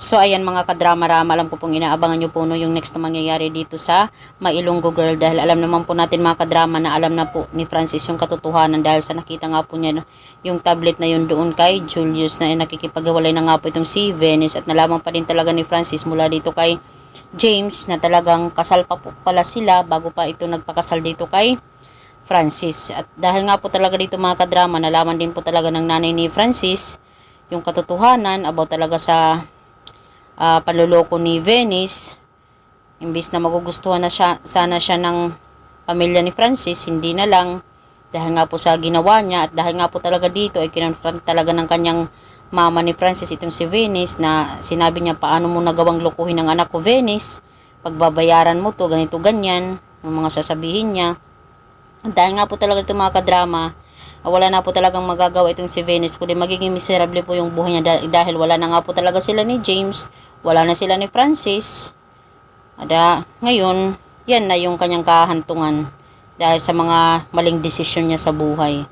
So ayan mga kadrama-rama, alam ko pong inaabangan nyo po no, yung next na mangyayari dito sa Mailonggo Girl, dahil alam naman po natin mga kadrama na alam na po ni Francis yung katotohanan dahil sa nakita nga po niya yung tablet na yun doon kay Julius na nakikipaghiwalay na nga po itong si Venice, at nalaman pa din talaga ni Francis mula dito kay James na talagang kasal pa po pala sila bago pa ito nagpakasal dito kay Francis. At dahil nga po talaga dito mga kadrama, nalaman din po talaga ng nanay ni Francis yung katotohanan about talaga sa panluloko ni Venice. Imbis na magugustuhan na sana siya ng pamilya ni Francis, hindi na lang, dahil nga po sa ginawa niya, at dahil nga po talaga dito ay kinonfront talaga ng kanyang mama ni Francis itong si Venice, na sinabi niya, paano mo nagawang lukuhin ng anak ko Venice, pagbabayaran mo to, ganito ganyan, yung mga sasabihin niya. At dahil nga po talaga ito mga kadrama, wala na po talagang magagawa itong si Venice, kundi magiging miserable po yung buhay niya dahil wala na nga po talaga sila ni James, wala na sila ni Francis. Ada ngayon, yan na yung kanyang kahantungan dahil sa mga maling desisyon niya sa buhay.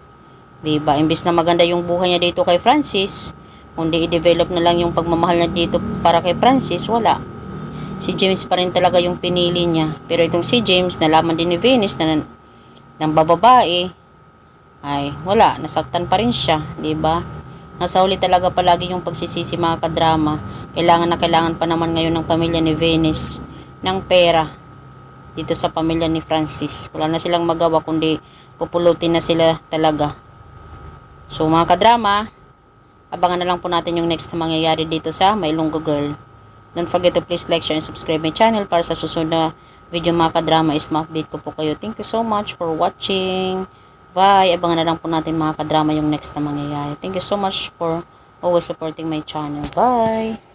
'Di ba? Imbes na maganda yung buhay niya dito kay Francis, kundi i-develop na lang yung pagmamahal niya dito para kay Francis, wala. Si James pa rin talaga yung pinili niya. Pero itong si James, nalaman din ni Venice na ng bababae, ay wala, nasaktan pa rin siya, 'di ba? Nasa huli talaga palagi yung pagsisisi mga kadrama. Kailangan pa naman ngayon ng pamilya ni Venice ng pera dito sa pamilya ni Francis. Wala na silang magawa kundi pupulutin na sila talaga. So mga kadrama, abangan na lang po natin yung next na mangyayari dito sa Mailonggo Girl. Don't forget to please like, share, and subscribe my channel para sa susunod na video mga kadrama is ma-update ko po kayo. Thank you so much for watching. Bye! Abangan na lang po natin mga kadrama yung next na mangyayari. Thank you so much for always supporting my channel. Bye!